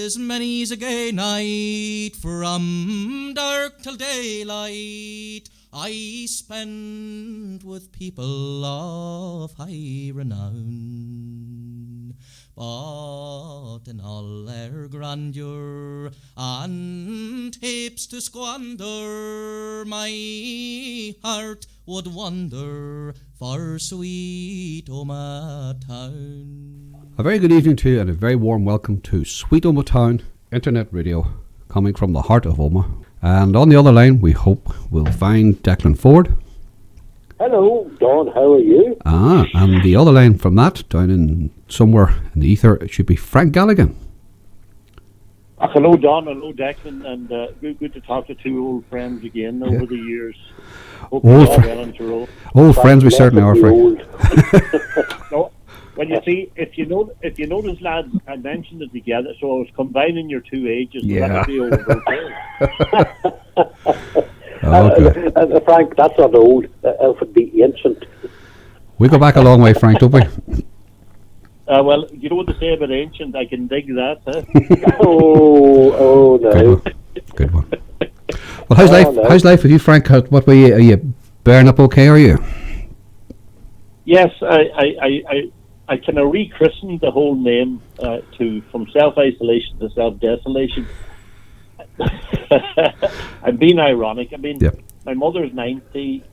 'tis many's a gay night, from dark till daylight, I spend with people of high renown. But in all their grandeur and heaps to squander, my heart would wander for sweet Omagh Town. A very good evening to you and a very warm welcome to Sweet Omagh Town Internet Radio, coming from the heart of Omagh. And on the other line, we hope we'll find Declan Ford. Hello, Don, how are you? And the other line from that, down in somewhere in the ether, it should be Frank Galligan. Hello, Don, hello, Declan, and good to talk to two old friends again over the years. Hope Old, old friends we certainly are, Frank. No, well, you see, if you notice, lads, I mentioned it together, so I was combining your two ages. So that'd be old, okay. Frank, that's not old. It would be ancient. We go back a long way, Frank, don't we? Well, you know what they say about ancient. I can dig that. Huh? no. Good one. Well, how's life? No. How's life with you, Frank? What were you? Are you bearing up okay? Are you? Yes, I kind of rechristened the whole name from self-isolation to self-desolation. I'm being ironic. I mean, My mother's 90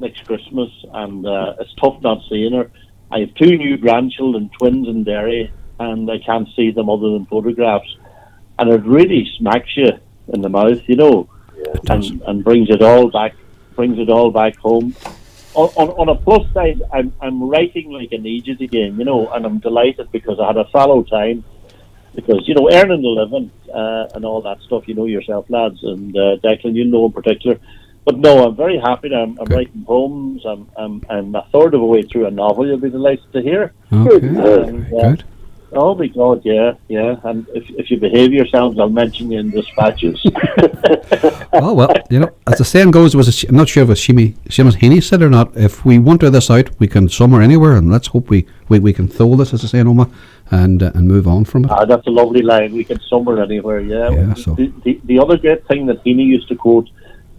next Christmas, and it's tough not seeing her. I have two new grandchildren, twins in Derry, and I can't see them other than photographs. And it really smacks you in the mouth, you know, and brings it all back home. On a plus side, I'm writing like an idiot again, you know, and I'm delighted because I had a fallow time. Because, you know, earning a living and all that stuff, you know yourself, lads, and Declan, you know in particular. But no, I'm very happy. I'm writing poems. I'm a third of a way through a novel. You'll be delighted to hear. Okay. Good. Oh my God, yeah. And if you behave yourselves, I'll mention you in dispatches. Oh well, you know, as the saying goes, I'm not sure if it was Seamus Heaney said or not. If we want to this out, we can summer anywhere, and let's hope we can throw this, as I say in Omagh, and move on from it. That's a lovely line. We can summer anywhere. Yeah. So. The other great thing that Heaney used to quote.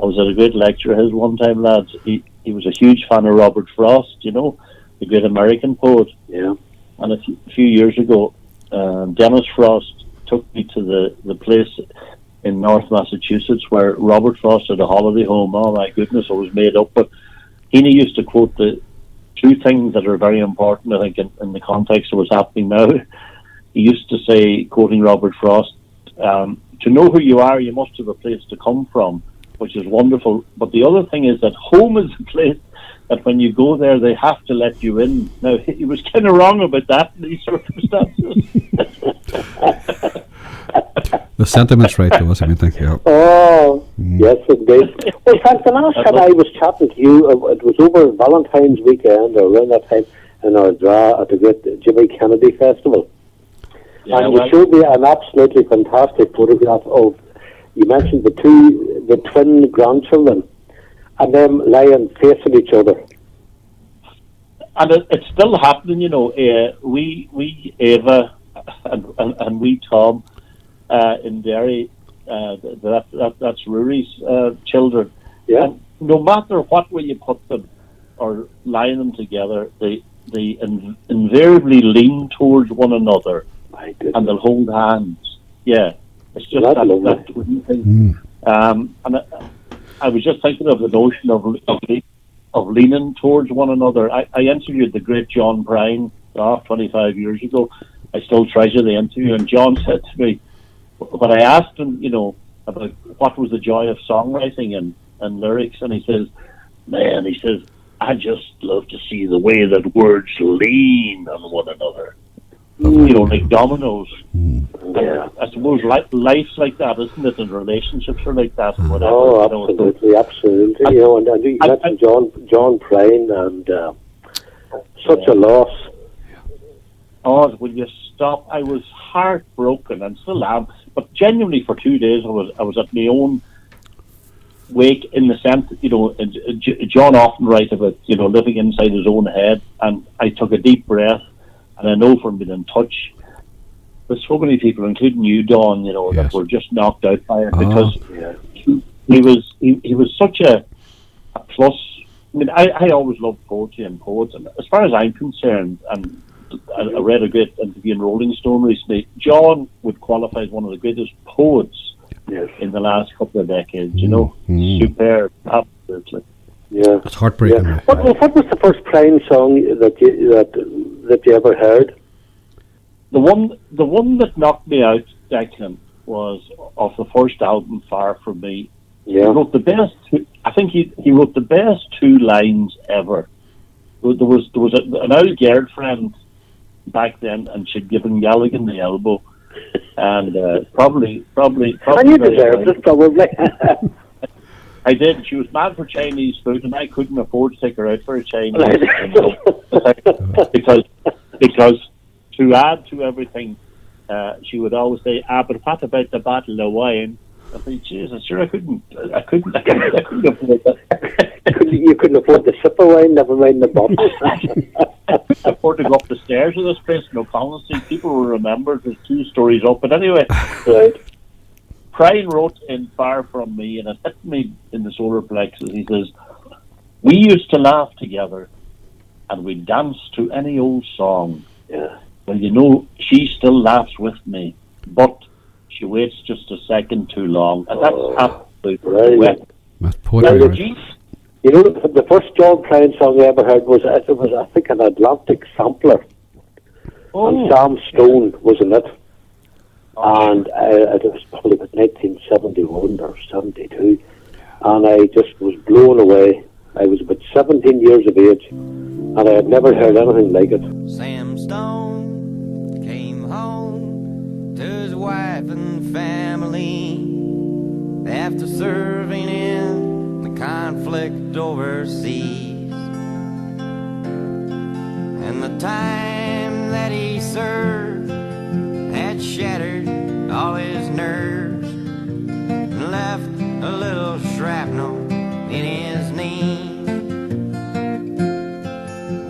I was at a great lecture of his one time, lads. He was a huge fan of Robert Frost, you know, the great American poet. Yeah. And a few years ago, Dennis Frost took me to the place in North Massachusetts where Robert Frost had a holiday home. Oh my goodness, it was made up. But he used to quote the two things that are very important, I think, in the context of what's happening now. He used to say, quoting Robert Frost, to know who you are, you must have a place to come from, which is wonderful. But the other thing is that home is a place that when you go there, they have to let you in. Now, he was kind of wrong about that in these circumstances. The sentiment's right, though, I think. Yeah. Oh, yes, indeed. Well, Frank, the last time I was chatting to you, it was over Valentine's weekend, or around that time, in our draw at the great Jimmy Kennedy Festival. Yeah, and you showed me an absolutely fantastic photograph of, you mentioned the twin grandchildren, and them lying facing each other. And it's still happening, you know. We Ava and we Tom in Derry, that's Rory's children. Yeah. And no matter what way you put them or line them together, they invariably lean towards one another, and they'll hold hands. Yeah. It's just that twin thing. And I was just thinking of the notion of leaning towards one another. I interviewed the great John Prine 25 years ago. I still treasure the interview. And John said to me, when I asked him, you know, about what was the joy of songwriting and lyrics, and he says, I just love to see the way that words lean on one another. You know, like dominoes. Yeah, I suppose life's like that, isn't it? And relationships are like that, and whatever. Oh, absolutely, absolutely. You know, and you mentioned John Prine, and such a loss. Oh, will you stop? I was heartbroken, and still am. But genuinely, for 2 days, I was at my own wake, in the sense, you know, John often writes about, you know, living inside his own head, and I took a deep breath, and I know from being in touch, with so many people, including you, Don, you know, Yes. that were just knocked out by it Ah. because he was such a plus. I mean, I always loved poetry and poets, and as far as I'm concerned, and I read a great interview in Rolling Stone recently, John would qualify as one of the greatest poets in the last couple of decades. You know, superb, absolutely. Yeah. It's heartbreaking. Yeah. What was the first Prine song that you ever heard? The one that knocked me out, Declan, was off the first album, Far From Me. Yeah. He wrote the best. I think he wrote the best 2 lines ever. There was an old girlfriend back then, and she'd given Galligan the elbow, and probably. And you deserved it, probably. I did. She was mad for Chinese food, and I couldn't afford to take her out for a Chinese because to add to everything, she would always say, but what about the bottle of wine? I said, Jesus, sure, I couldn't afford that. You couldn't afford the sip of wine, never mind the bottle. I couldn't afford to go up the stairs of this place, no policy. People will remember there's 2 stories up. But anyway, Right. Prine wrote in Far From Me, and it hit me in the solar plexus. He says, we used to laugh together, and we danced to any old song. Yeah. Well, you know, she still laughs with me, but she waits just a second too long. And that's absolutely right. wet. That's poetry. Right? You know, the first John Prine song I ever heard was I think an Atlantic sampler, and Sam Stone was in it, and it was probably about 1971 or 72, and I just was blown away. I was about 17 years of age, and I had never heard anything like it. Sam Stone came home to his wife and family after serving in the conflict overseas. And the time that he served had shattered all his nerves and left a little shrapnel in his knee.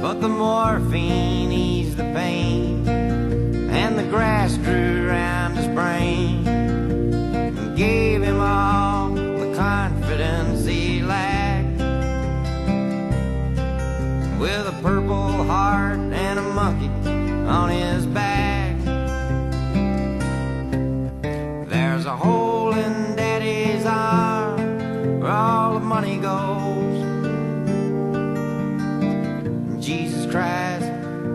But the morphine eased the pain, and the grass grew around his brain, and gave him all the confidence he lacked. With a purple heart and a monkey on his back, there's a hole in Daddy's arm where all the money goes. Jesus Christ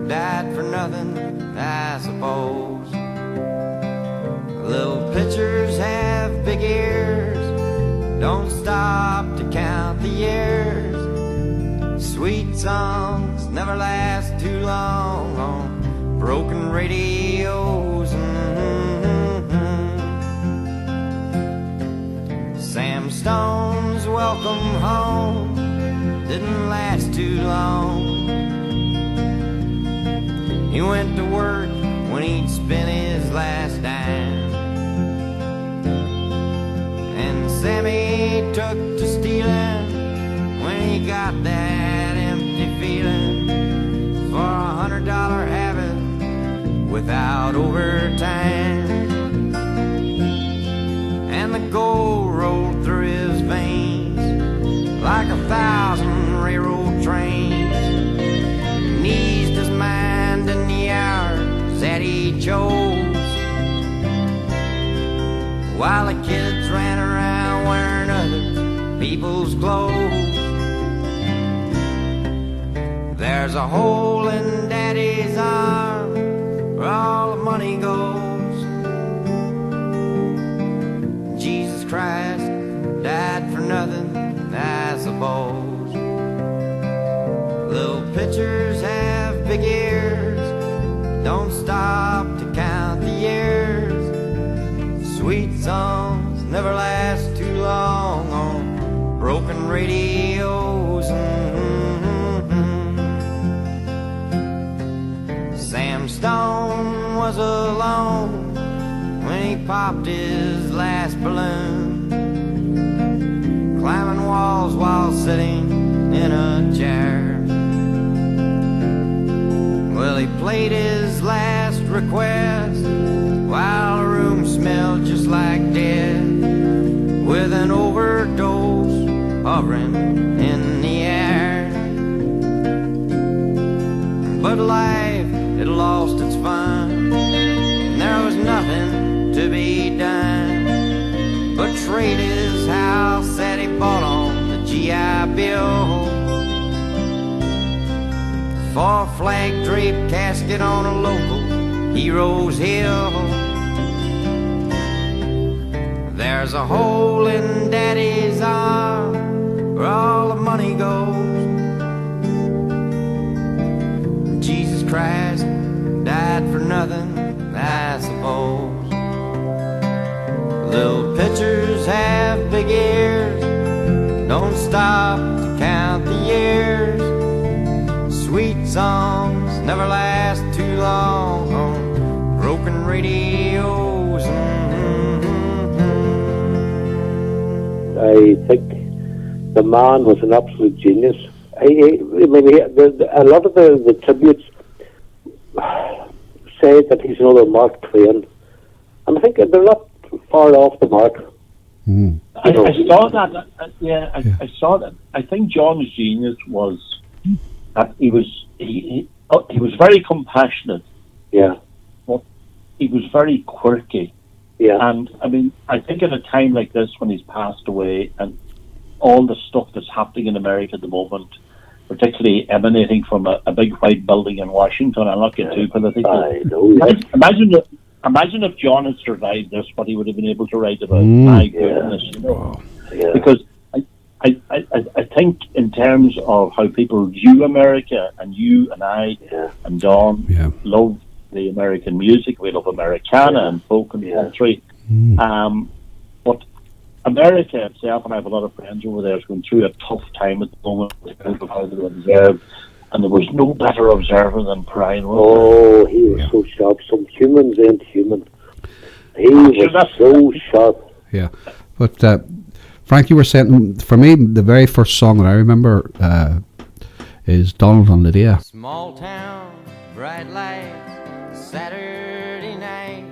died for nothing, I suppose. Little pitchers have big ears, don't stop to count the years. Sweet songs never last too long on broken radios. Sam Stone's welcome home didn't last too long. He went to work when he'd spent his last dime, and Sammy took to stealing when he got that empty feeling for $100 habit without overtime. And the gold rolled through his veins like 1,000 railroad trains, and eased his mind in the hours that he chose, while the kids ran around wearing other people's clothes. There's a hole in Daddy's arm where all the money goes. Jesus Christ died for nothing, I suppose. Little pitchers have big ears, don't stop to count the years. Sweet songs never last too long on broken radios. Sam Stone was alone when he popped his last balloon, climbing walls while sitting in a chair. Well, he played his last request trade his house that he bought on the GI Bill for a flag draped casket on a local hero's hill. There's a hole in Daddy's arm where all the money goes. Jesus Christ died for nothing, I suppose. Little pitchers have big ears, don't stop to count the years. Sweet songs never last too long on broken radios. I think the man was an absolute genius. I mean, a lot of the tributes say that he's another Mark Twain, and I think they're not far off the mark. I saw that. I saw that. I think John's genius was that he was very compassionate. Yeah. But he was very quirky. Yeah. And I mean, I think at a time like this when he's passed away and all the stuff that's happening in America at the moment, particularly emanating from a big white building in Washington, I'll not get too political. I know. Imagine if John had survived this, what he would have been able to write about. My goodness, you know. Yeah. Because I think in terms of how people view America, and you and I and Don love the American music, we love Americana and folk and country. But America itself, and I have a lot of friends over there, is going through a tough time at the moment because of how they observe. And there was no better observer than Prine. Oh, he was so sharp. Some humans ain't human. He was so sharp. Yeah. But, Frank, you were saying, for me, the very first song that I remember is Donald and Lydia. Small town, bright lights, Saturday night,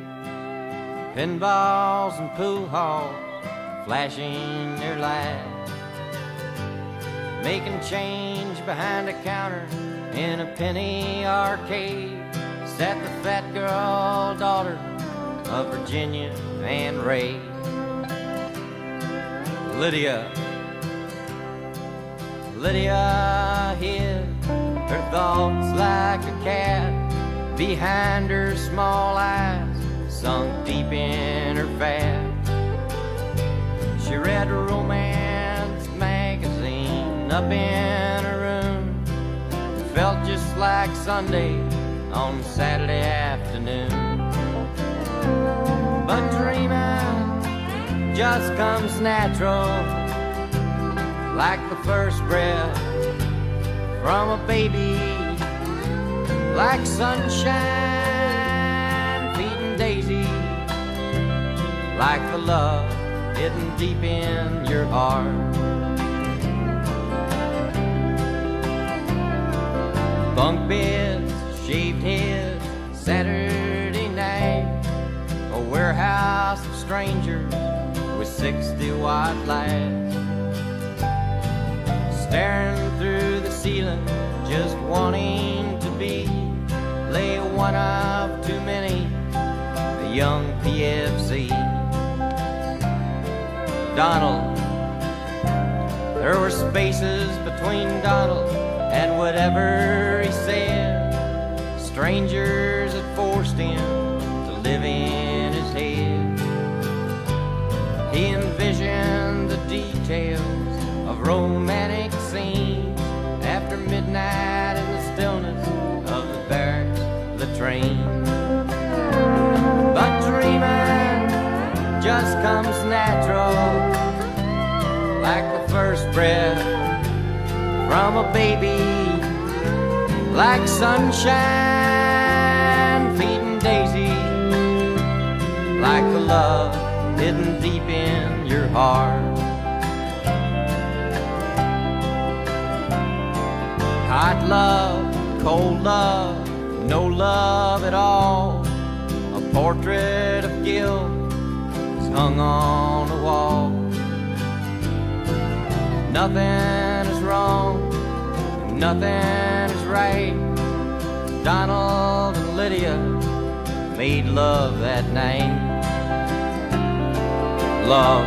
pinballs and pool halls flashing their lights. Making change behind a counter in a penny arcade sat the fat girl daughter of Virginia and Ray. Lydia hid her thoughts like a cat behind her small eyes, sunk deep in her fat. She read a romance magazine up in her room. It felt just like Sunday on Saturday afternoon. But dreaming just comes natural, like the first breath from a baby, like sunshine feeding daisies, like the love hidden deep in your heart. Bunk beds, shaved heads, Saturday night, a warehouse of strangers with 60-watt lights, staring through the ceiling, just wanting to be lay one of too many, a young PFC. Donald, there were spaces between Donald and whatever he said. Strangers had forced him to live in his head. He envisioned the details of romantic scenes after midnight in the stillness of the barracks, the train. But dreaming just comes natural, like the first breath from a baby, like sunshine feeding daisies, like the love hidden deep in your heart. Hot love, cold love, no love at all. A portrait of guilt is hung on the wall. Nothing is wrong, nothing is right. Donald and Lydia made love that night. Love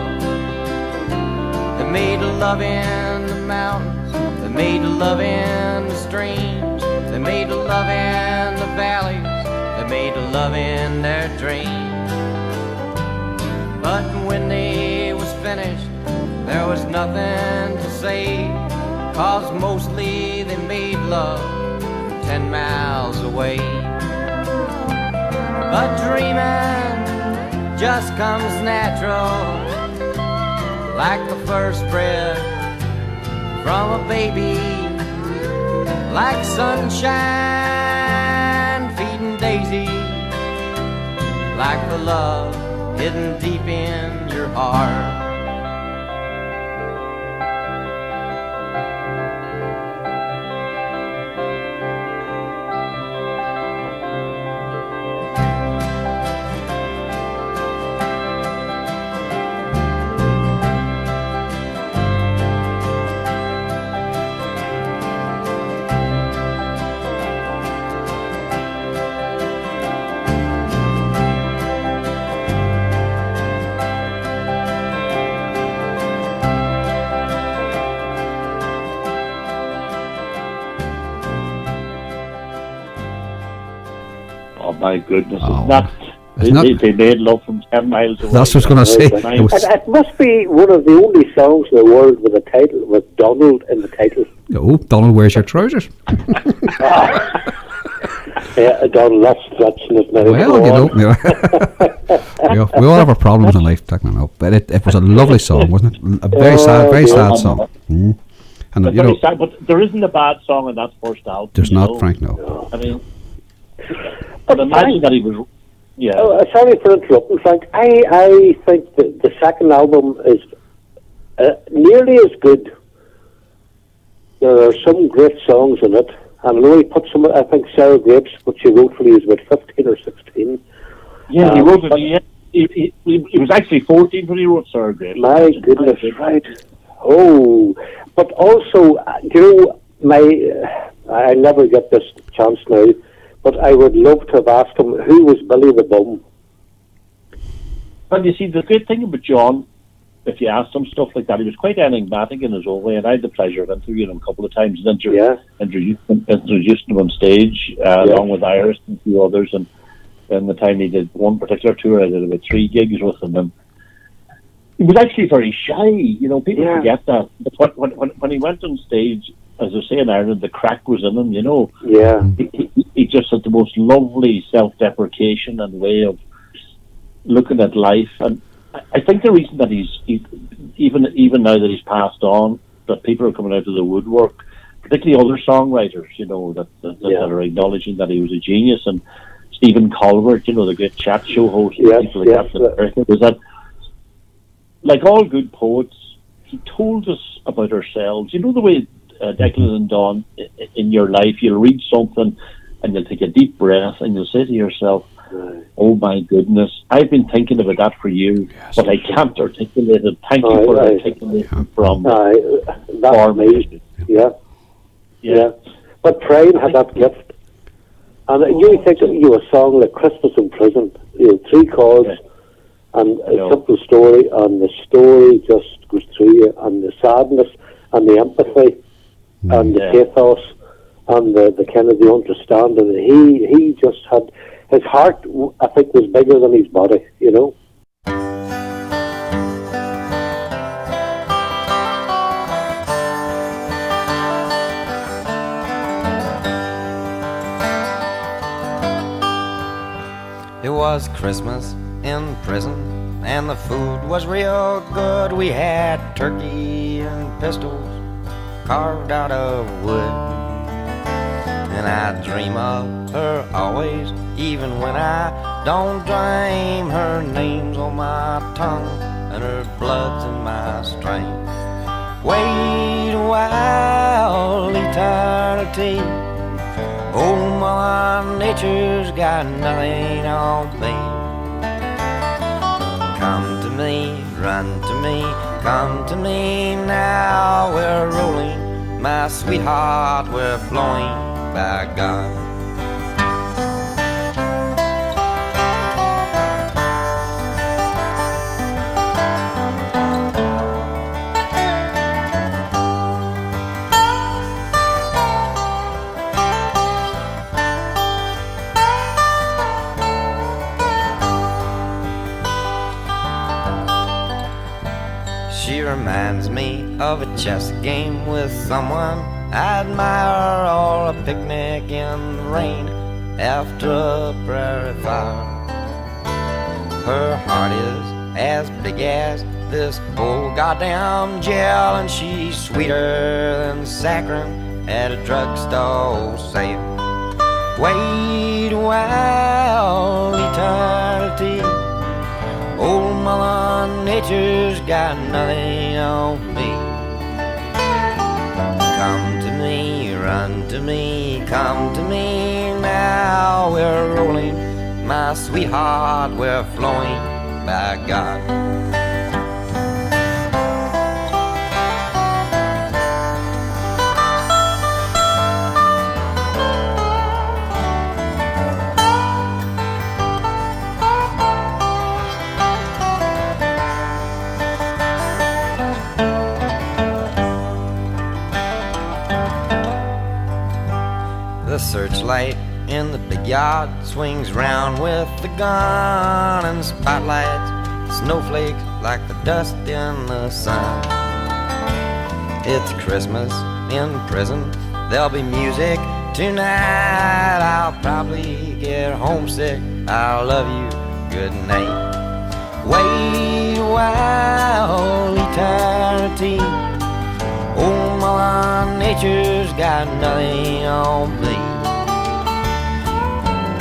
made love in the mountains, they made love in the streams, they made love in the valleys, they made love in their dreams. But when they was finished, there was nothing to say, 'cause mostly they made love 10 miles away. But dreaming just comes natural, like the first breath from a baby, like sunshine feeding daisies, like the love hidden deep in your heart. My goodness, Oh, they made love from 10 miles away. That's what I was going to say. It must be one of the only songs in the world with a title, with Donald in the title. Oh, Donald, where's your trousers? Yeah, Donald, that's stretching it now. Well, we all have our problems in life, Declan, no, but it was a lovely song, wasn't it? A very sad song. Mm. And very sad, but there isn't a bad song in that first album. There's not, Frank, no. I mean, but imagine that he was. Yeah. Oh, sorry for interrupting, Frank. I think that the second album is nearly as good. There are some great songs in it. And I know he put some, I think Sarah Grapes, which he wrote when he was about 15 or 16. Yeah, he wrote it. He was actually 14 when he wrote Sarah Grapes. My goodness, right. Oh, but also, I never get this chance now, but I would love to have asked him, who was Billy the Bum? Well, you see, the great thing about John, if you asked him stuff like that, he was quite enigmatic in his own way, and I had the pleasure of interviewing him a couple of times and introducing him on stage, along with Iris and a few others, and the time he did one particular tour, I did about 3 gigs with him, and he was actually very shy, people forget that, but when he went on stage, as I say in Ireland, the crack was in him, Yeah. He just had the most lovely self-deprecation and way of looking at life, and I think the reason that he's even now that he's passed on, that people are coming out of the woodwork, particularly other songwriters, that are acknowledging that he was a genius, and Stephen Colbert, the great chat show host, people like that in America, was that, like all good poets, he told us about ourselves. The way Declan and Don, in your life, you'll read something and you'll take a deep breath and you'll say to yourself, oh my goodness, I've been thinking about that for years, but I can't articulate it. Thank you for articulating from me. Yeah. But Prine had that gift. And you think of a song like Christmas in Prison, 3 chords and a simple story, and the story just goes through you, and the sadness and the empathy and the pathos and the kind of the understanding. He just had, his heart, I think, was bigger than his body, It was Christmas in prison, and the food was real good. We had turkey and pistols carved out of wood, and I dream of her always, even when I don't dream. Her name's on my tongue, and her blood's in my strength. Wait a while, eternity. Oh, my nature's got nothing on me. Come to me, run to me, come to me now. We're rolling, my sweetheart, we're flowing, by God. She reminds me of a chess game with someone I admire, or a picnic in the rain after a prairie fire. Her heart is as big as this whole goddamn jail, and she's sweeter than saccharin at a drugstore sale. Wait a while, eternity. Old Mother Nature's got nothing on me. Come to me, run to me, come to me now. We're rolling, my sweetheart, we're flowing, by God. The searchlight in the big yard swings round with the gun, and spotlights, snowflakes like the dust in the sun. It's Christmas in prison, there'll be music tonight. I'll probably get homesick, I'll love you, good night. Wait a while, eternity. Old Mother Nature's got nothing on me.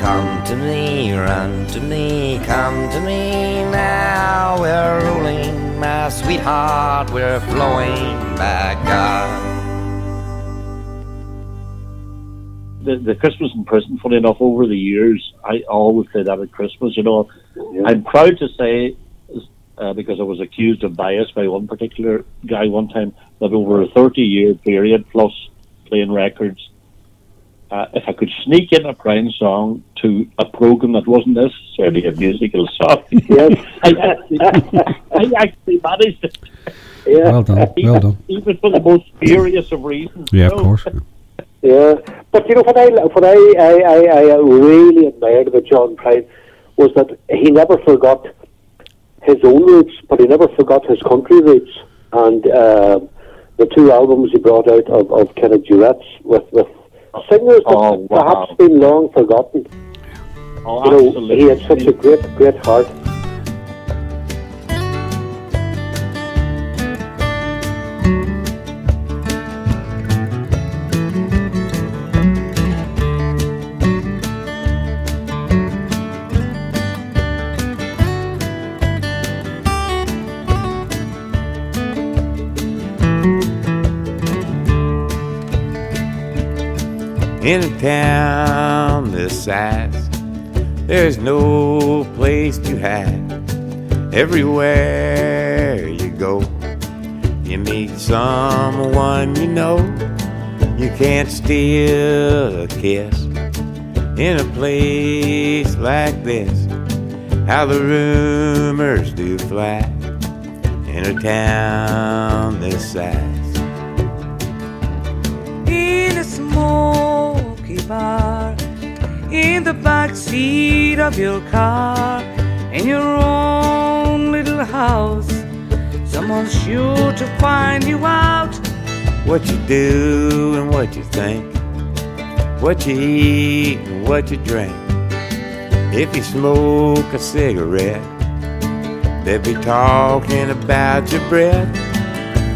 Come to me, run to me, come to me now. We're rolling, my sweetheart, we're flowing, by God. The Christmas in prison, funny enough, over the years, I always play that at Christmas. You know, I'm proud to say, because I was accused of bias by one particular guy one time, that over a 30-year period plus playing records, if I could sneak in a Prine song to a program that wasn't necessarily a musical song, Yes. I actually managed it. Yeah. Well done. Well done. Even for the most serious of reasons. Yeah, you of know. course. Yeah, but you know what I really admired about John Prine was that he never forgot his own roots, but he never forgot his country roots. And the two albums he brought out of kind of duets with singers that perhaps been long forgotten. Oh, You know, absolutely. he had such a great heart. In a town this size, there's no place to hide. Everywhere you go, you meet someone you know. You can't steal a kiss in a place like this. How the rumors do fly in a town this size. In a smoky bar, in the back seat of your car, in your own little house, someone's sure to find you out. What you do and what you think, what you eat and what you drink. If you smoke a cigarette, they'll be talking about your breath.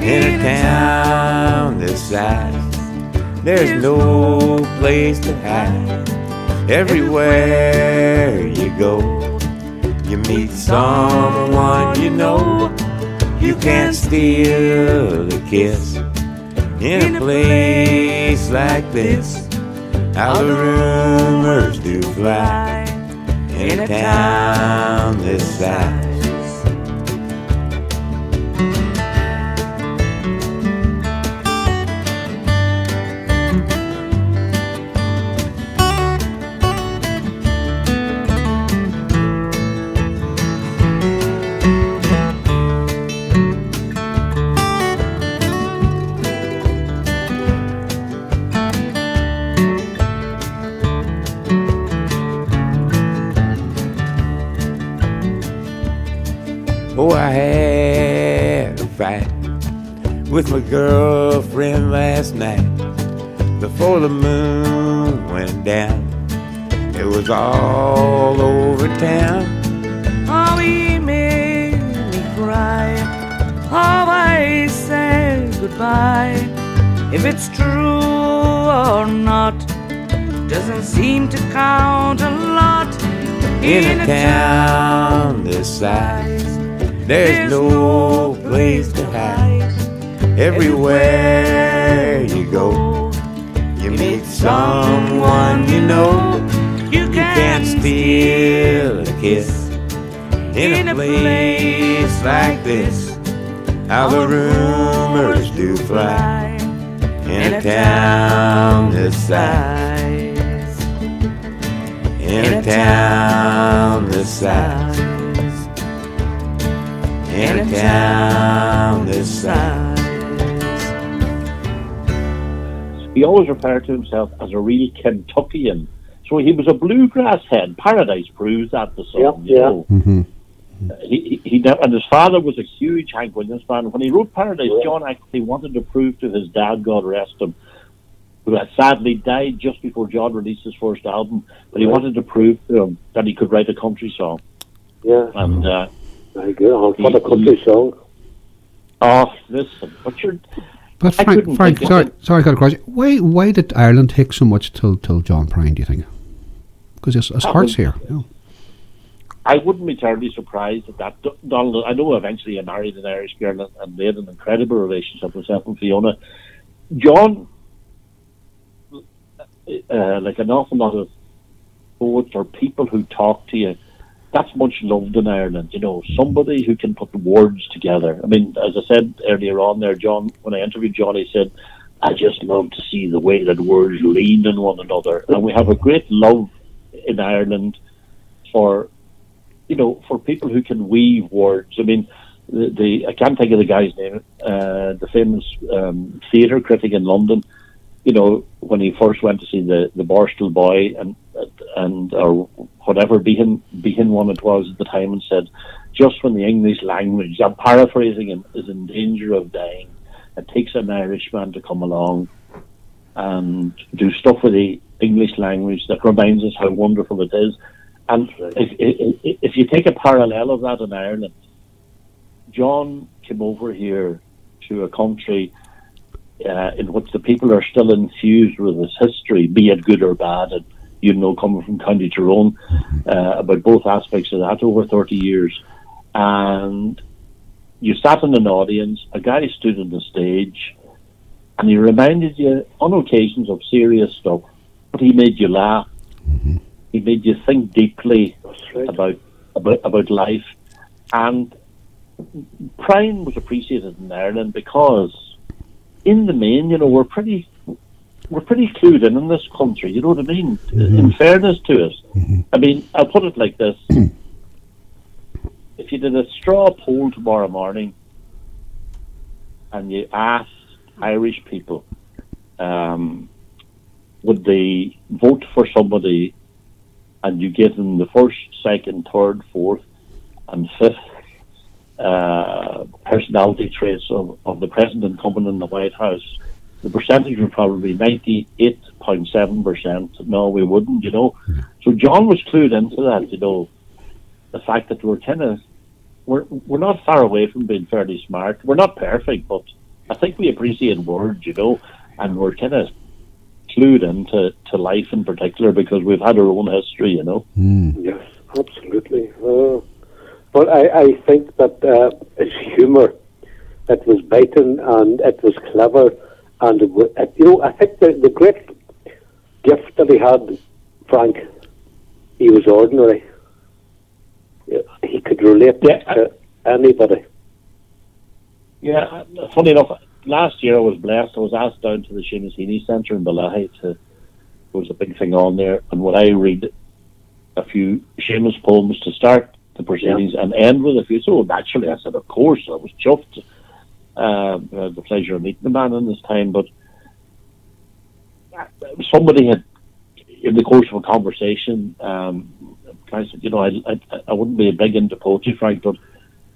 In a town this size, there's no place to hide. Everywhere you go, you meet someone you know. You can't steal a kiss in a place like this. How the rumors do fly in a town this size. Oh, I had a fight with my girlfriend last night. Before the moon went down, it was all over town. Oh, he made me cry. Oh, I said goodbye. If it's true or not, doesn't seem to count a lot. In a town this size, there's no place to hide. Everywhere you go, you meet someone you know. You can't steal a kiss in a place like this. How the rumors do fly in a town this size. In a town this size. In a town this size. He always referred to himself as a real Kentuckian. So he was a bluegrass head. Paradise proves that, the song, you know. Mm-hmm. And his father was a huge Hank Williams fan. When he wrote Paradise, John actually wanted to prove to his dad, God rest him, who had sadly died just before John released his first album, but he wanted to prove to him that he could write a country song. Yeah. And very good. What a country song. Oh, listen, But Frank, sorry, I got a question. Why did Ireland take so much till John Prine, do you think? Because it's hearts here. You know. I wouldn't be terribly surprised at that. Donald, I know eventually he married an Irish girl and they had an incredible relationship with himself and Fiona. John, like an awful lot of poets or people who talk to you, that's much loved in Ireland, you know, somebody who can put the words together. I mean, as I said earlier on there, John, when I interviewed John, he said, I just love to see the way that words lean on one another. And we have a great love in Ireland for, you know, for people who can weave words. I mean, I can't think of the guy's name, the famous theatre critic in London, you know, when he first went to see the Borstal Boy and or whatever, Behan one it was at the time, and said, just when the English language, I'm paraphrasing him, is in danger of dying, it takes an Irishman to come along and do stuff with the English language that reminds us how wonderful it is. And if you take a parallel of that in Ireland, John came over here to a country in which the people are still infused with his history, be it good or bad, and you know, coming from County Tyrone, about both aspects of that over 30 years. And you sat in an audience, a guy stood on the stage, and he reminded you on occasions of serious stuff, but he made you laugh. Mm-hmm. He made you think deeply about life. And Prine was appreciated in Ireland because, in the main, you know, we're pretty clued in this country. You know what I mean? Mm-hmm. In fairness to us, mm-hmm. I mean, I'll put it like this: if you did a straw poll tomorrow morning and you asked Irish people, would they vote for somebody, and you give them the first, second, third, fourth, and fifth personality traits of the present incumbent in the White House, the percentage would probably be 98.7%. No, we wouldn't, you know. Yeah. So John was clued into that, you know, the fact that we're not far away from being fairly smart. We're not perfect, but I think we appreciate words, you know, and we're kind of clued into life in particular because we've had our own history, you know. Mm. Yes, absolutely. But I think that it's humour. It was biting and it was clever, and you know, I think the great gift that he had, Frank, he was ordinary. He could relate to anybody. Yeah, funny enough, last year I was blessed. I was asked down to the Seamus Heaney Centre in Balahi there was a big thing on there, and would I read a few Seamus poems to start the proceedings and end with a few. So naturally I said, of course. I was chuffed. I had the pleasure of meeting the man in this time, but somebody had, in the course of a conversation, I said, you know, I wouldn't be big into poetry, Frank, but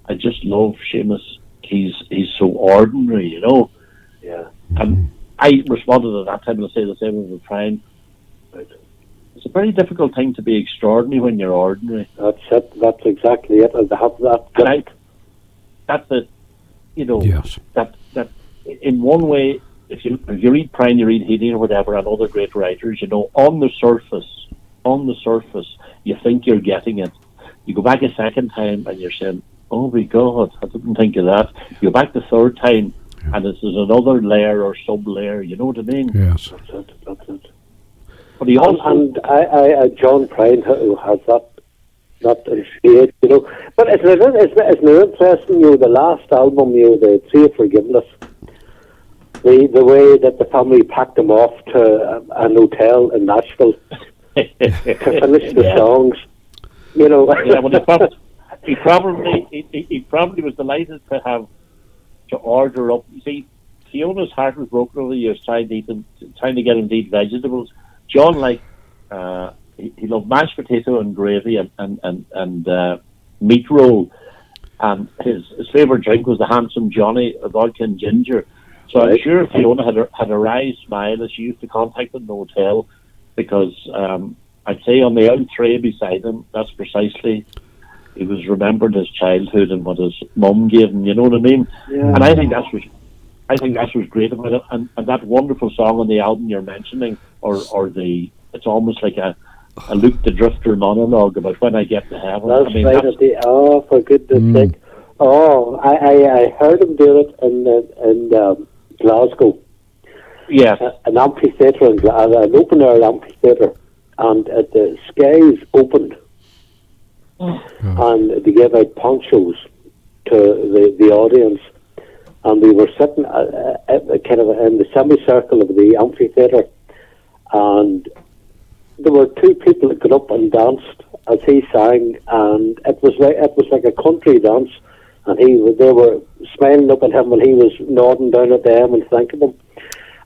I just love Seamus he's so ordinary, you know. Yeah. And I responded at that time, and I say the same with Prine. It's a very difficult thing to be extraordinary when you're ordinary. That's it. That's exactly it. And to have that. And that's it. You know. Yes. That in one way, if you read Prine, you read Healy or whatever, and other great writers, you know, on the surface, you think you're getting it. You go back a second time, and you're saying, "Oh my God, I didn't think of that." You go back the third time, and there's another layer or sub-layer. You know what I mean? Yes. That's it. But he also, and I John Prine who has that shade, you know. But it's interesting, you know, the last album, you know, the Tree of Forgiveness, the way that the family packed him off to an hotel in Nashville to finish the songs, you know. Yeah, well, he probably was delighted to order up. You see, Fiona's heart was broken over the years trying to get him to eat vegetables. John liked he loved mashed potato and gravy and meat roll, and his favourite drink was the Handsome Johnny, a vodka and ginger. So I'm sure Fiona had a wry smile as she used to contact him in the hotel, because I'd say on the old tray beside him, that's precisely, he was remembered his childhood and what his mum gave him. You know what I mean? Yeah. And I think that's what's great about it. And that wonderful song on the album you're mentioning, or it's almost like a Luke the Drifter monologue about when I get to heaven. That's right. For goodness sake. Oh, I heard him do it in Glasgow. Yes. An amphitheatre, an open air amphitheatre, and the skies opened, and they gave out ponchos to the audience, and we were sitting kind of in the semicircle of the amphitheatre, and there were two people that got up and danced as he sang, and it was like a country dance, and they were smiling up at him, and he was nodding down at them and thanking them,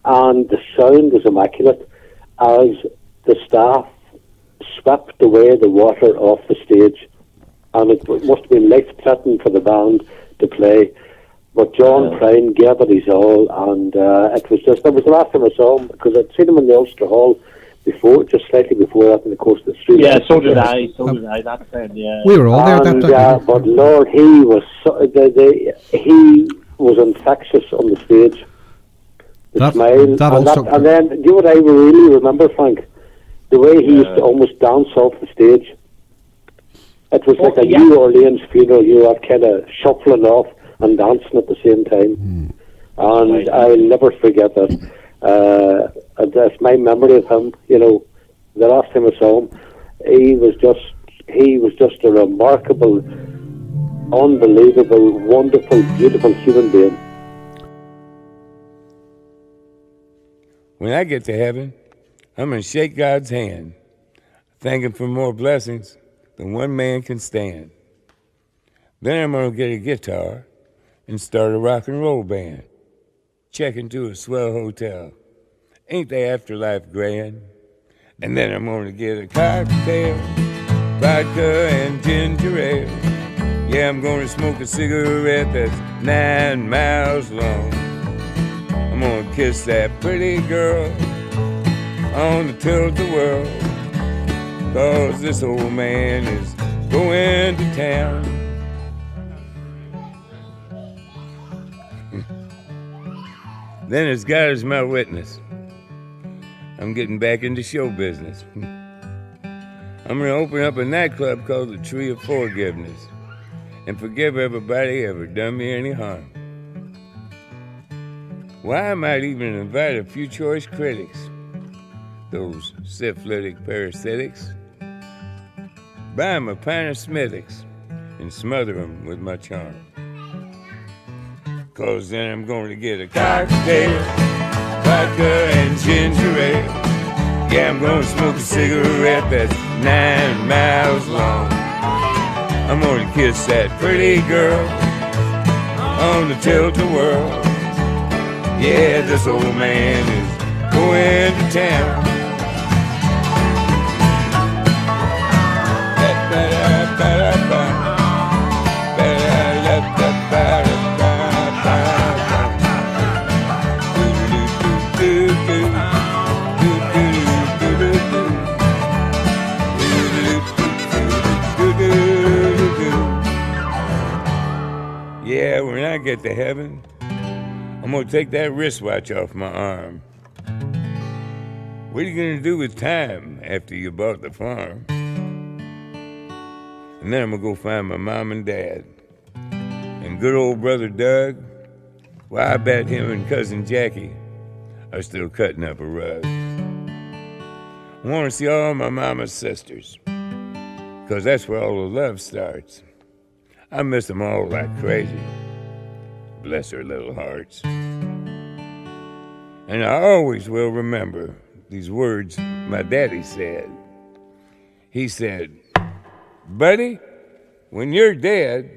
and the sound was immaculate as the staff swept away the water off the stage, and it must have been life-threatening for the band to play. But John Prine gave it his all, and it was the last time I saw him, because I'd seen him in the Ulster Hall before, just slightly before that, in the course of the street. Yeah, so did I. That time, yeah. We were all there that time. But Lord, he was he was infectious on the stage. The smile, and then, do you know what I really remember, Frank? The way he used to almost dance off the stage. It was like a New Orleans funeral. You were kind of shuffling off and dancing at the same time. And I'll never forget that. That's my memory of him. You know, the last time I saw him, he was just a remarkable, unbelievable, wonderful, beautiful human being. When I get to heaven, I'm going to shake God's hand, thank him for more blessings than one man can stand. Then I'm going to get a guitar and start a rock and roll band. Check into a swell hotel. Ain't the afterlife grand? And then I'm going to get a cocktail, vodka and ginger ale. Yeah, I'm going to smoke a cigarette that's 9 miles long. I'm gonna kiss that pretty girl on the tilt-a-whirl, 'cause this old man is going to town. Then as God is my witness, I'm getting back into show business. I'm gonna open up a nightclub called the Tree of Forgiveness and forgive everybody ever done me any harm. Why, I might even invite a few choice critics, those syphilitic parasitics, buy 'em a pint of Smithwick's and smother 'em with my charm. 'Cause then I'm going to get a cocktail, vodka and ginger ale. Yeah, I'm going to smoke a cigarette that's 9 miles long. I'm going to kiss that pretty girl on the tilt-a-whirl. Yeah, this old man is going to town. Yeah, when I get to heaven, I'm gonna take that wristwatch off my arm. What are you gonna do with time after you bought the farm? And then I'm gonna go find my mom and dad. And good old brother Doug, well, I bet him and cousin Jackie are still cutting up a rug. I wanna see all my mama's sisters, 'cause that's where all the love starts. I miss them all like crazy. Bless their little hearts. And I always will remember these words my daddy said. He said, buddy, when you're dead,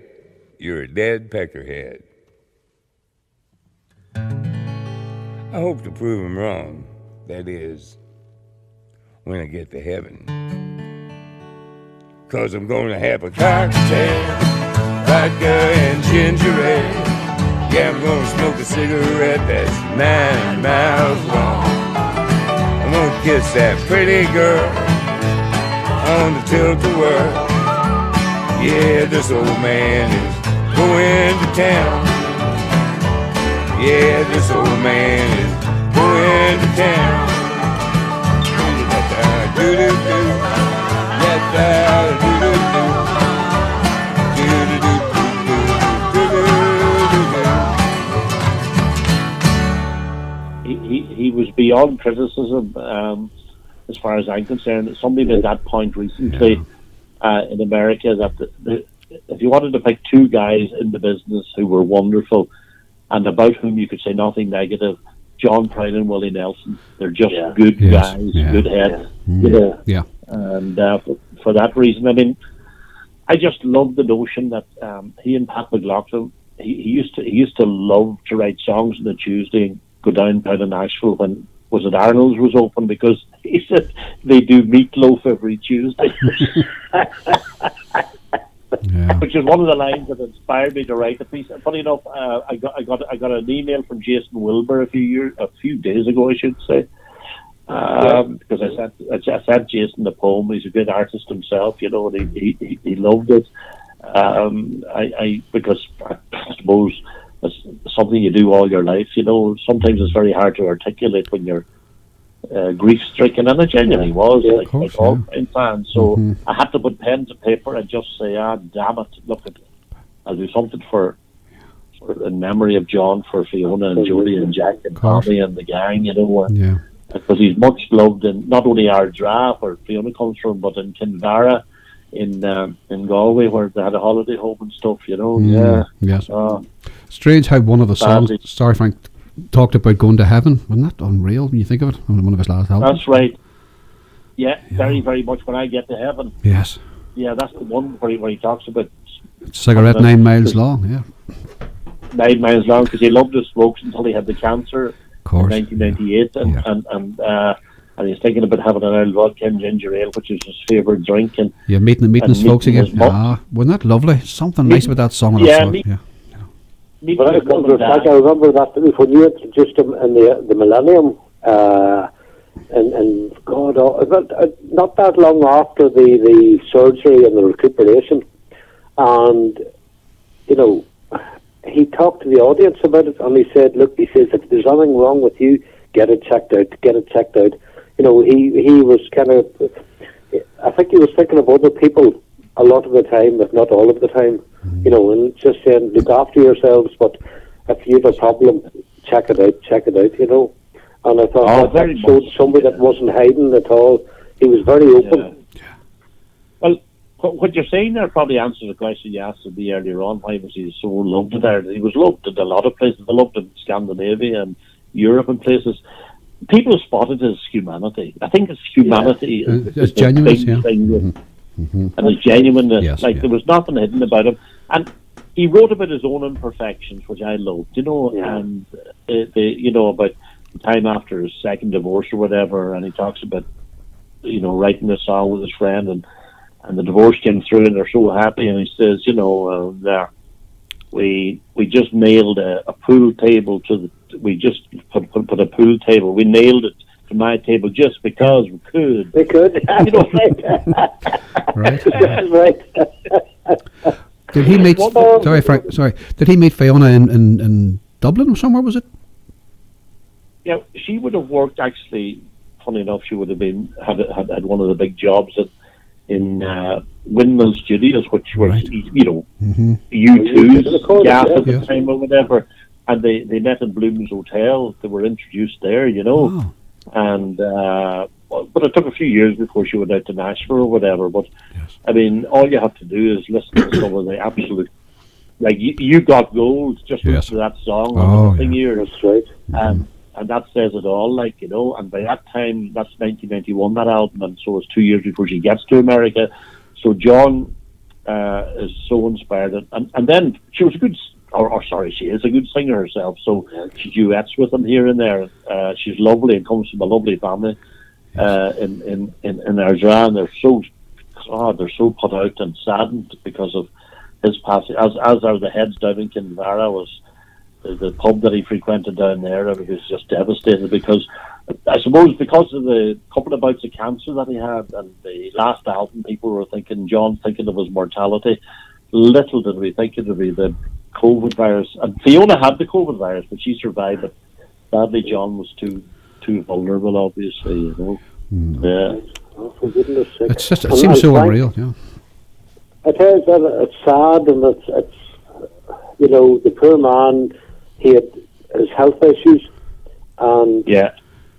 you're a dead peckerhead. I hope to prove him wrong, that is, when I get to heaven. 'Cause I'm gonna have a cocktail, vodka and ginger ale. Yeah, I'm gonna smoke a cigarette that's 9 miles long. I'm gonna kiss that pretty girl on the tilt-a-whirl. Yeah, this old man is going to town. Yeah, this old man is going to town. Do-do-do, do-do-do, He was beyond criticism, as far as I'm concerned. Somebody made that point recently in America that if you wanted to pick two guys in the business who were wonderful and about whom you could say nothing negative, John Prine and Willie Nelson. They're just good guys, good heads. And for that reason, I mean, I just love the notion that he and Pat McLaughlin, he used to love to write songs on a Tuesday and go down to Nashville when Arnold's was open, because he said they do meatloaf every Tuesday. Which is one of the lines that inspired me to write a piece. Funny enough, I got an email from Jason Wilbur a few days ago, I should say, because I sent Jason the poem. He's a good artist himself, you know, and he loved it. Because I suppose it's something you do all your life, you know. Sometimes it's very hard to articulate when you're grief-stricken, and it genuinely was, like all fans. So I had to put pen to paper and just say, damn it, look, I'll do something for in memory of John, for Fiona and Jody and Jack and Tommy and the gang, you know. Because he's much loved in not only Ardra, where Fiona comes from, but in Kinvara, in Galway, where they had a holiday home and stuff, you know. Strange how one of the songs, sorry Frank, talked about going to heaven. Wasn't that unreal when you think of it? One of his last albums. That's right. Yeah, very, very much. When I get to heaven. Yes. Yeah, that's the one where he talks about cigarette 9 miles long. Yeah. 9 miles long, because he loved the smokes until he had the cancer in 1998, and he's thinking about having an Irish vodka and ginger ale, which is his favourite drink. And meeting his folks again. Wasn't that lovely? Something nice about that song. But I remember that when you introduced him in the Millennium, and God, not that long after the surgery and the recuperation, and you know, he talked to the audience about it, and he said, "Look," he says, "if there's anything wrong with you, get it checked out. Get it checked out." You know, he was kind of, I think he was thinking of other people a lot of the time, if not all of the time. You know, and just saying, look after yourselves, but if you have a problem, check it out, you know. And I thought that showed somebody that wasn't hiding at all. He was very open. Well, what you're saying there probably answers the question you asked me earlier on. Why was he so loved there? He was loved in a lot of places. They loved in Scandinavia and Europe and places. People spotted his humanity. I think his humanity is the big thing. And his genuineness, there was nothing hidden about him, and he wrote about his own imperfections, which I loved, you know, and you know, about the time after his second divorce or whatever, and he talks about, you know, writing a song with his friend, and the divorce came through, and they're so happy, and he says, you know, we just nailed a pool table we just put a pool table, we nailed it to my table just because we could. We could. You know, right. Right. Did he meet? Well, Sorry, Frank. Sorry. Did he meet Fiona in Dublin or somewhere? Was it? Yeah, she would have worked actually. Funny enough, she would have been had one of the big jobs in Windmill Studios, which was Right. U2's gas at the Yes. time or whatever. And they met in Bloom's Hotel. They were introduced there, Oh. And but it took a few years before she went out to Nashville or whatever. But Yes. I mean, all you have to do is listen to some of the absolute, like you got gold. Just Yes. listen to that song Oh, on the thing yeah. here, That's right. and that says it all. Like and by that time, that's 1991 that album, and so it's 2 years before she gets to America. So John is so inspired, and then she was a good. Or sorry, she is a good singer herself. So she duets with him here and there. She's lovely and comes from a lovely family in Ardra, and they're so put out and saddened because of his passing. As are the heads down in Kinvara. Was the pub that he frequented down there. He was just devastated because I suppose because of the couple of bouts of cancer that he had and the last album, people were John thinking of his mortality. Little did we think it would be the COVID virus. And Fiona had the COVID virus, but she survived it. Sadly, John was too vulnerable, obviously, Yeah. Oh, for goodness sake. It And seems so Frank, unreal. Yeah. I tell you that it's sad, and it's the poor man, he had his health issues, and Yeah.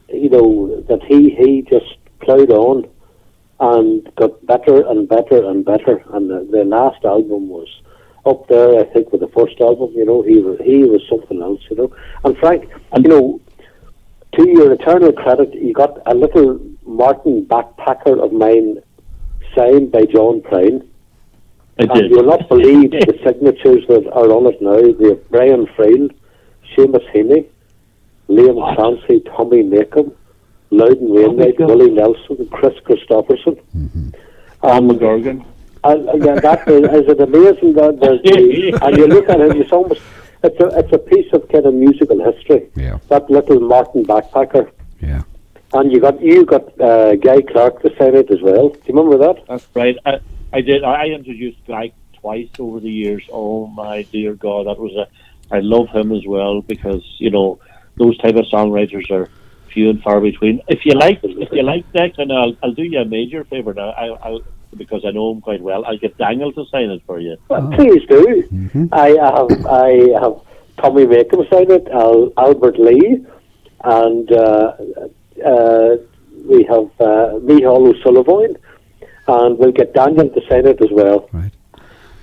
that he just ploughed on and got better and better and better, and the last album was up there, I think, with the first album. He was something else. And Frank, to your eternal credit, you got a little Martin backpacker of mine signed by John Prine. I And did. you'll not believe the signatures that are on it now. We have Brian Frail, Seamus Heaney, Liam Clancy, Tommy Macomb, Loudon Wainwright, Willie Nelson, Chris Christopherson. Al McGurgan. That is it amazing that and you look at it, it's almost it's a piece of kind of musical history. Yeah. That little Martin backpacker, Yeah. and you got Guy Clark to sign it as well. Do you remember that? That's right. I did. I introduced Guy twice over the years. Oh my dear God, I love him as well because those type of songwriters are few and far between. If you like Declan, I'll do you a major favour now. I'll because I know him quite well. I'll get Daniel to sign it for you. Well, please do. I have Tommy Macomb sign it, Albert Lee, and we have Micheál O'Sullivan, and we'll get Daniel to sign it as well. Right.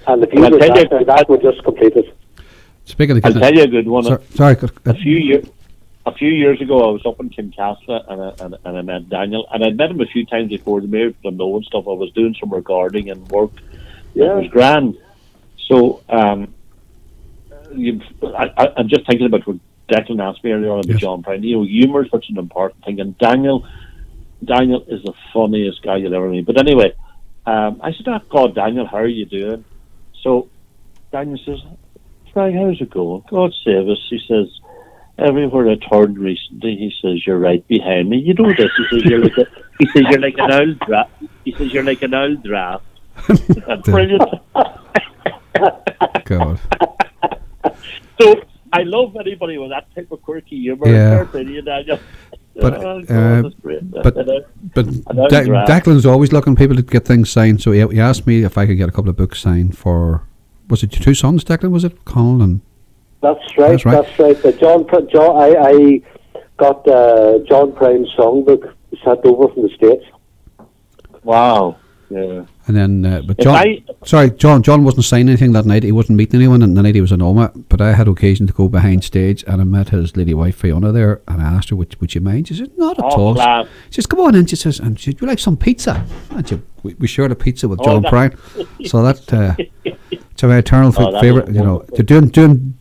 And if you Well, do I'll tell you- that would just complete it. Speaking of I'll tell you a good one. Sorry. A few years ago, I was up in Kincastle and I met Daniel, and I'd met him a few times before. The mayor didn't know and stuff. I was doing some recording and work. Yeah. It was grand. So I'm just thinking about what Declan asked me earlier on about Yes. John Prine. Humour is such an important thing, and Daniel is the funniest guy you'll ever meet. But anyway, I said, "Oh God, Daniel, how are you doing?" So Daniel says, "Frank, how's it going? God save us." He says, "Everywhere I turned recently," he says, "you're right behind me. You know this." He says, "You're like an old draft." He says, "You're like an old draft." Brilliant. God. So I love anybody with that type of quirky humour. Yeah. Daniel. But, Oh, God, that's great. But Another draft. Declan's always looking people to get things signed. So he asked me if I could get a couple of books signed for. Was it your two sons, Declan? Was it Colin and? That's right. That's right. That's right. But I got John Prine's songbook sent over from the States. Wow. Yeah. And then, but If John wasn't signing anything that night. He wasn't meeting anyone, and the night he was in Omagh. But I had occasion to go behind stage, and I met his lady wife Fiona there, and I asked her, "Would you mind?" She said, "Not at all." Class. She says, "Come on in." She says, "And would you like some pizza?" And we shared a pizza with John that- Prine. So that it's my eternal that favourite. is To doing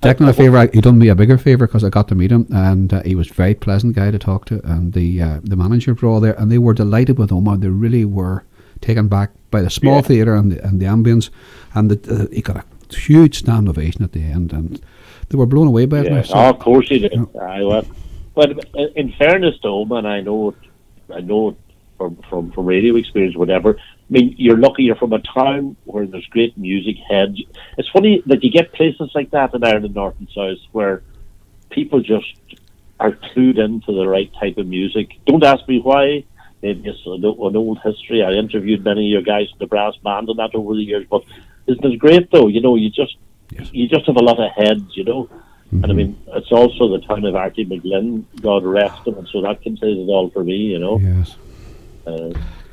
Declan a favour, he done me a bigger favour because I got to meet him, and he was a very pleasant guy to talk to, and the manager were all there, and they were delighted with Omagh. They really were taken back by the small theatre and the ambience, and he got a huge stand ovation at the end, and they were blown away by it. Yeah. now, so- Of course he did. Yeah. But in fairness to him, and I know it from radio experience, whatever, mean, you're lucky you're from a town where there's great music heads. It's funny that you get places like that in Ireland, North and South, where people just are clued into the right type of music. Don't ask me why. Maybe it's an old history. I interviewed many of your guys in the brass band and that over the years, but isn't it great though? You know, you just have a lot of heads, you know. And I mean, it's also the town of Artie McGlynn, God rest him, and so that can say it all for me, you know. Yes.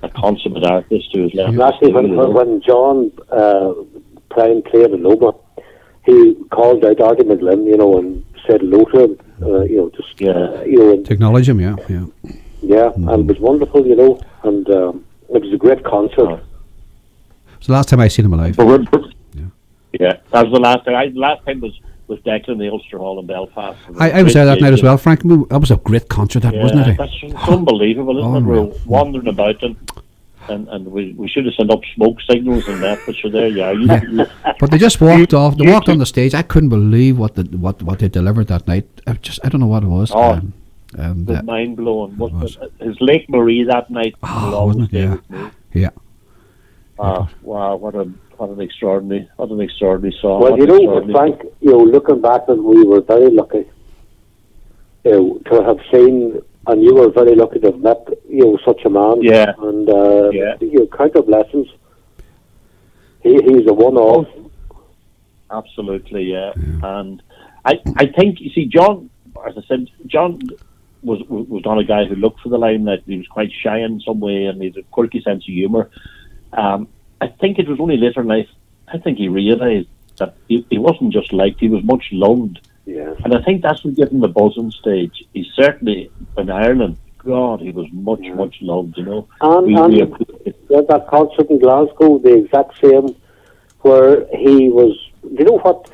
A consummate artist who has left. And actually, when John Prine played in Omagh, he called out Artie McGlynn, you know, and said hello to him, you know, just you know, and, To acknowledge him, yeah. and it was wonderful, you know, and it was a great concert. It's the last time I seen him alive. Yeah, that was the last time. Last time was Declan in the Ulster Hall in Belfast. I was there that night as well, Frank. That was a great concert, that wasn't it? That's unbelievable, isn't it? We're wandering about and we should have sent up smoke signals and that, but there you are. But they just walked off. They walked on the stage. I couldn't believe what they delivered that night. I don't know what it was. It was mind blowing. His Lake Marie that night. Wasn't it? Yeah. Wow! What an extraordinary song. Well, you know, Frank, you know, looking back, and we were very lucky, you know, to have seen, and you were very lucky to have met, you know, such a man. Yeah. And you know, count your blessings. He's a one-off. Absolutely, yeah. And I think, you see, John, as I said, John was not a guy who looked for the limelight. He was quite shy in some way, and he had a quirky sense of humour. I think it was only later in life, I think he realised that he wasn't just liked, he was much loved. Yes. And I think that's what gave him the buzz on stage. He certainly, in Ireland, God, he was much loved, you know. And that concert in Glasgow, the exact same, where he was, you know what,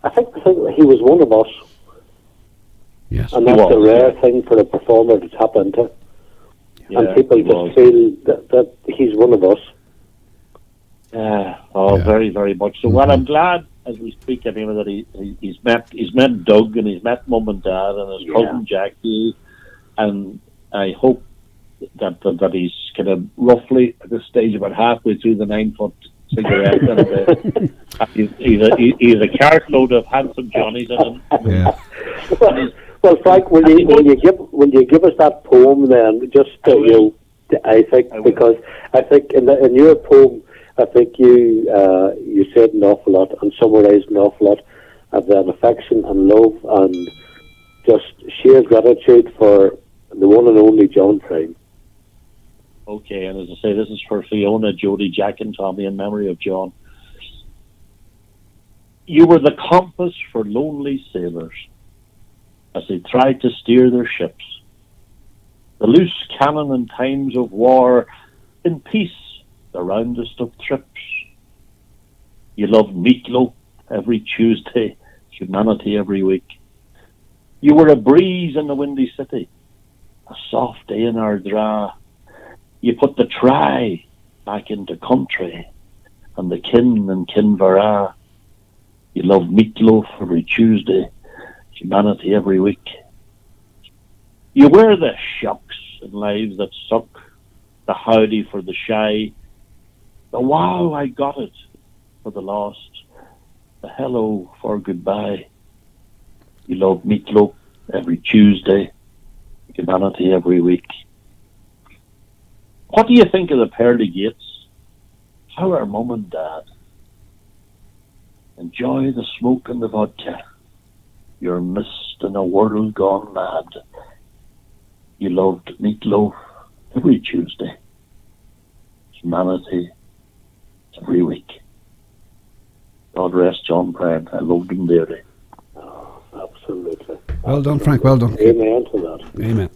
I think he was one of us. Yes. And that's a rare thing for a performer to tap into. Yeah, and people just feel that he's one of us. Very, very much so. Well, I'm glad as we speak, anyway, that he's met Doug and he's met Mum and Dad and his cousin Jackie, and I hope that he's kind of roughly at this stage about halfway through the 9-foot cigarette, and he's a cartload of handsome Johnnies in him. Yeah. Well, Frank, will you give us that poem then? Just I think because I think in your poem, I think you said an awful lot and summarised an awful lot of that affection and love and just sheer gratitude for the one and only John Prine. Okay, and as I say, this is for Fiona, Jody, Jack and Tommy in memory of John. You were the compass for lonely sailors as they tried to steer their ships. The loose cannon in times of war, in peace the roundest of trips. You loved meatloaf every Tuesday, humanity every week. You were a breeze in the windy city, a soft day in our dra. You put the try back into country, and the kin and kinvara. You loved meatloaf every Tuesday, humanity every week. You were the shucks in lives that suck, the howdy for the shy, the wow, I got it for the lost, the hello for goodbye. You loved meatloaf every Tuesday, humanity every week. What do you think of the pearly gates? How are Mum and Dad? Enjoy the smoke and the vodka. You're mist in a world gone mad. You loved meatloaf every Tuesday, humanity every week. God rest John Prine. I loved him dearly. Oh, absolutely. Well done, Frank. Well done. Amen to that. Amen.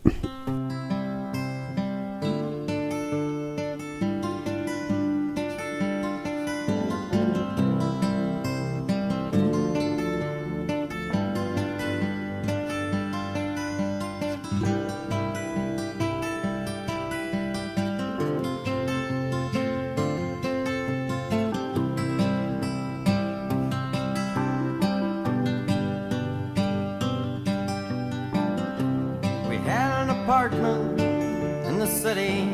Apartment in the city.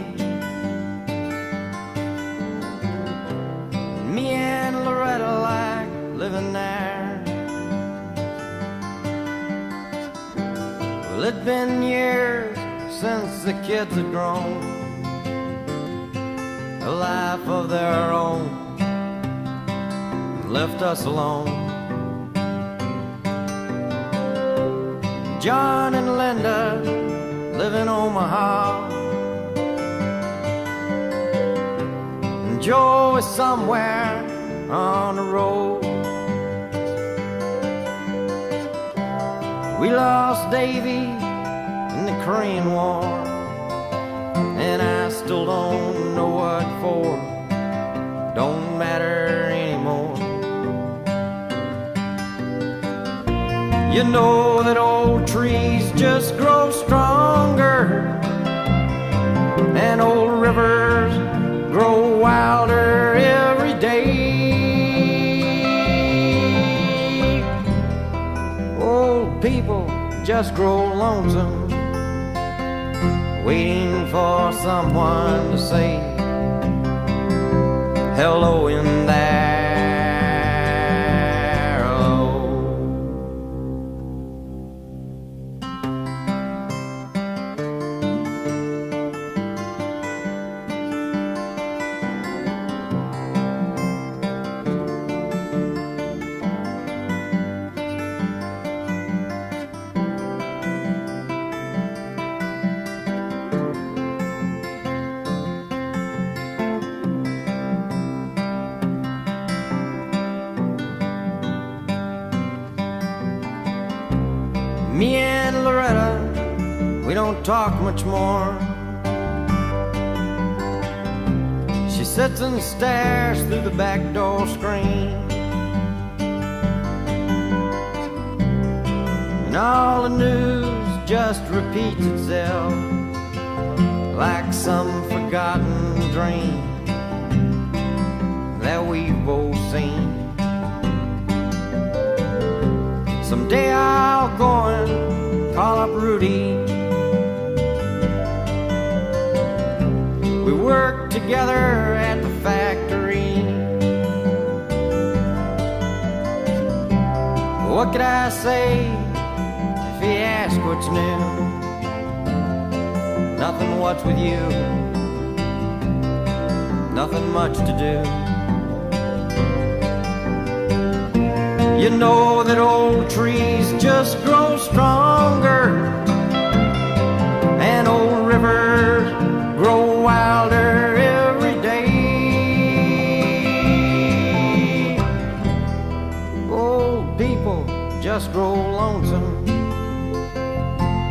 Well, it'd been years since the kids had grown a life of their own and left us alone. John and Linda live in Omaha, and Joe is somewhere on the road. We lost Davy in the Korean War, and I still don't know what for. Don't matter anymore. You know that old trees just grow stronger, and old rivers grow wilder every day. Old people just grow lonesome, waiting for someone to say hello in there. Me and Loretta, we don't talk much more. She sits and stares through the back door screen, and all the news just repeats itself like some forgotten dream that we've both seen. Someday I'll go and call up Rudy. We worked together at the factory. What could I say if he asked what's new? Nothing, what's with you? Nothing much to do. You know that old trees just grow stronger, and old rivers grow wilder every day. Old people just grow lonesome,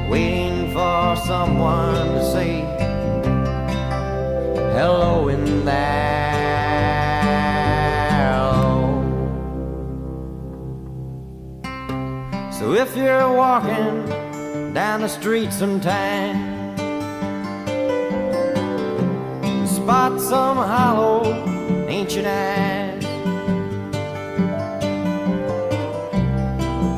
waiting for someone to say hello in there. So if you're walking down the street sometime, spot some hollow ancient eyes,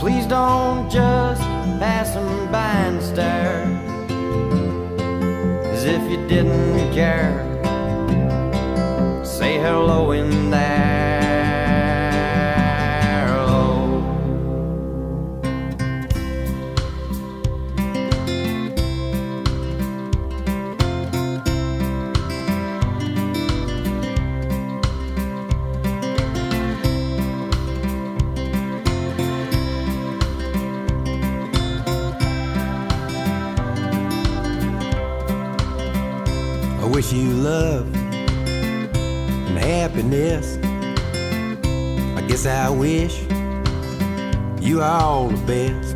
please don't just pass them by and stare as if you didn't care. Say hello in there. I wish you love and happiness. I guess I wish you all the best.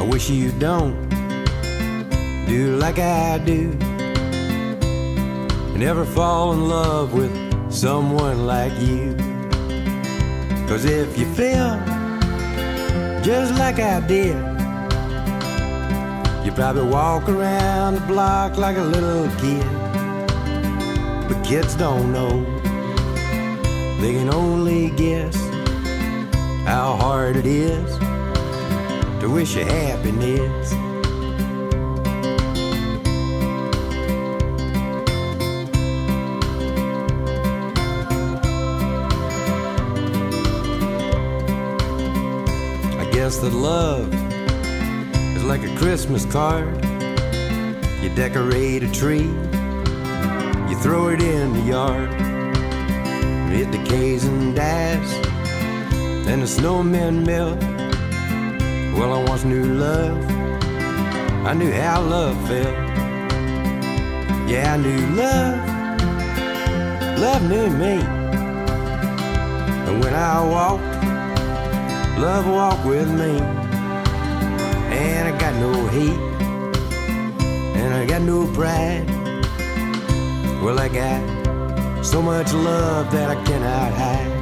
I wish you don't do like I do, and never fall in love with someone like you. 'Cause if you feel just like I did, you probably walk around the block like a little kid. But kids don't know, they can only guess how hard it is to wish you happiness. I guess that love is like a Christmas card. You decorate a tree, you throw it in the yard. It decays and dies, and the snowmen melt. Well, I once knew love, I knew how love felt. Yeah, I knew love, love knew me. And when I walked, love walked with me. And I got no hate, and I got no pride. Well, I got so much love that I cannot hide.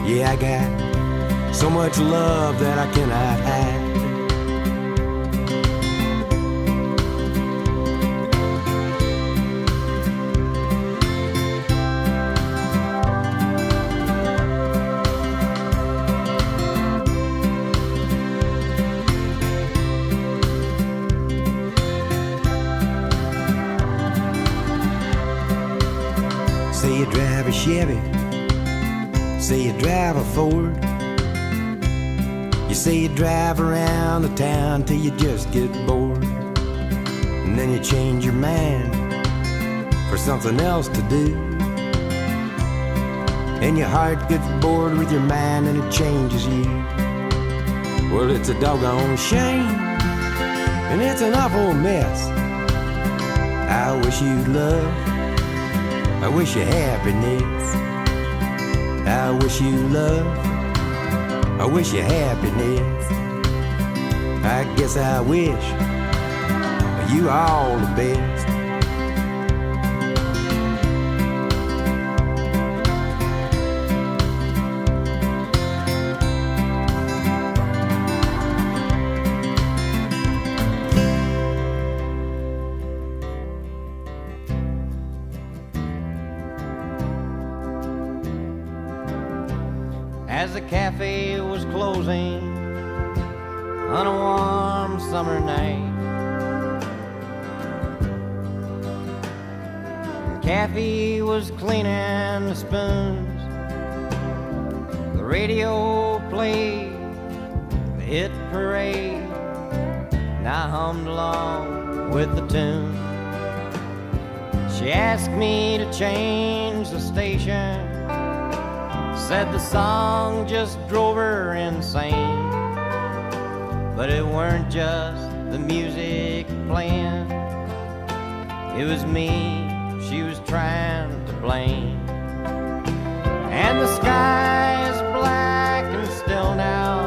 Yeah, I got so much love that I cannot hide. Say you drive a Chevy, say you drive a Ford. You say you drive around the town till you just get bored. And then you change your mind for something else to do. And your heart gets bored with your mind and it changes you. Well, it's a doggone shame, and it's an awful mess. I wish you love, I wish you happiness. I wish you love, I wish you happiness. I guess I wish you all the best. As the cafe was closing on a warm summer night, Kathy was cleaning the spoons. The radio played the hit parade, and I hummed along with the tune. She asked me to change the station, said the song just drove her insane. But it weren't just the music playing, it was me she was trying to blame. And the sky is black and still now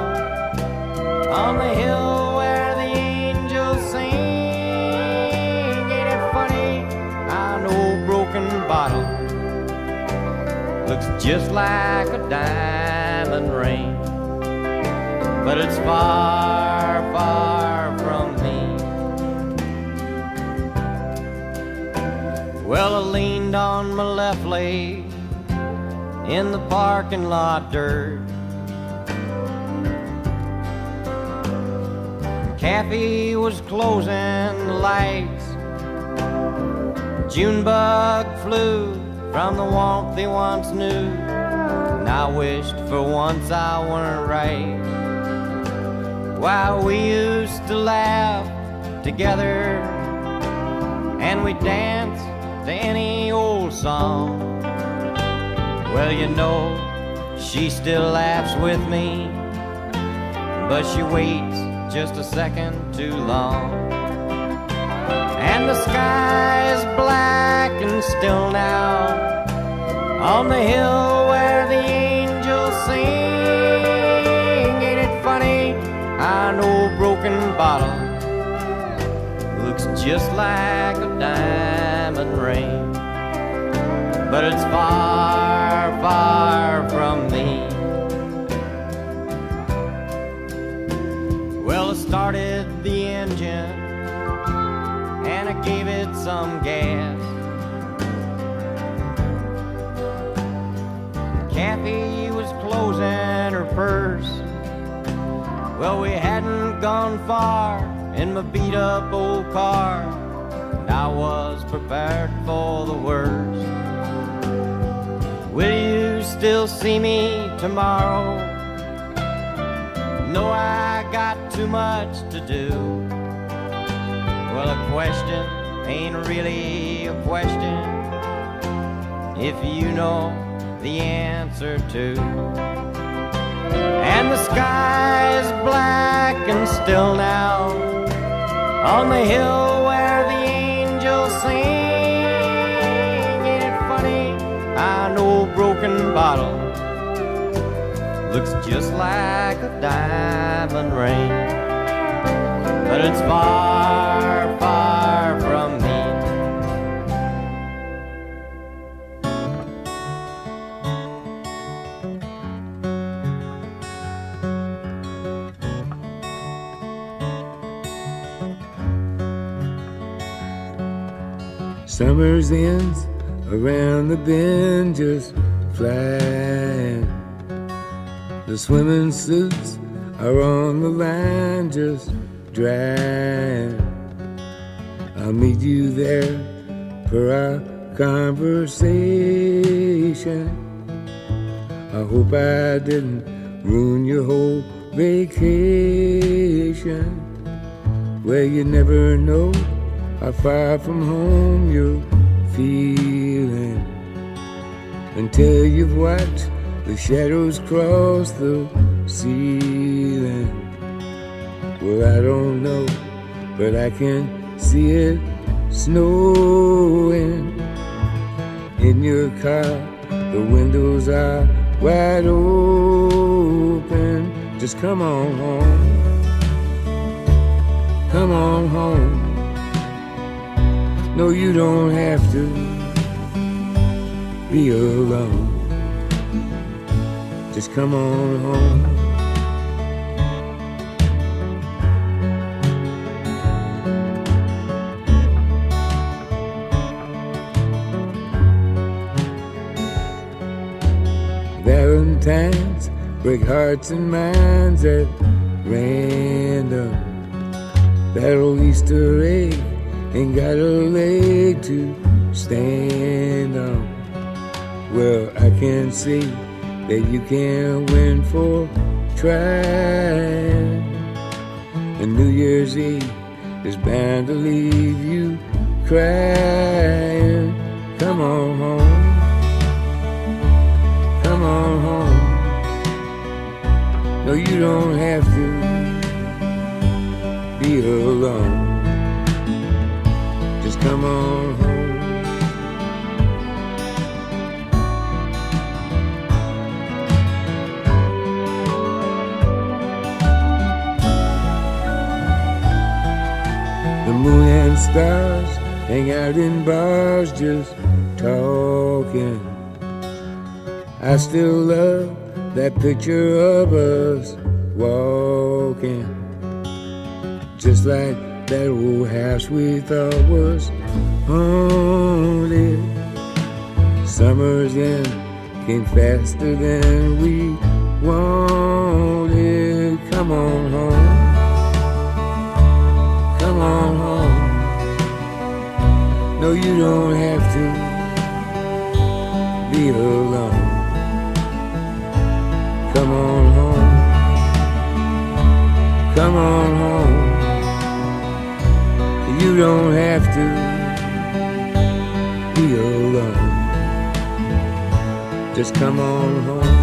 on the hill where the angels sing. Ain't it funny how an old broken bottle looks just like a diamond ring, but it's far, far from me. Well, I leaned on my left leg in the parking lot dirt. Kathy was closing the lights. June bug flew from the warmth he once knew, and I wished for once I weren't right. Why, we used to laugh together, and we danced to any old song. Well, you know, she still laughs with me, but she waits just a second too long. And the sky is black and still now on the hill where the angels sing. Ain't it funny how an old broken bottle looks just like a diamond ring, but it's far, far from me. Well, I started the engine and I gave it some gas. Kathy was closing her purse. Well, we hadn't gone far in my beat-up old car, and I was prepared for the worst. Will you still see me tomorrow? No, I got too much to do. Well, a question ain't really a question if you know the answer to. And the sky is black and still now on the hill where the angels sing. Ain't it funny how an old broken bottle looks just like a diamond ring, but it's far, far from me. Summer's ends around the bend just flying. The swimming suits are on the line just drying. I'll meet you there for our conversation. I hope I didn't ruin your whole vacation. Well, you never know how far from home you're feeling until you've watched the shadows cross the ceiling. Well, I don't know, but I can see it snowing. In your car, the windows are wide open. Just come on home. Come on home. No, you don't have to be alone. Just come on home. Valentines break hearts and minds at random. That old Easter egg ain't got a leg to stand on. Well, I can see that you can't win for trying. And New Year's Eve is bound to leave you crying. Come on home. Come on home. No, you don't have to be alone. Just come on home. The moon and stars hang out in bars just talking. I still love that picture of us walking, just like that old house we thought was haunted. Summer's end came faster than we wanted. Come on home. Come on home. No, you don't have to be alone. Come on home. Come on home. You don't have to be alone. Just come on home.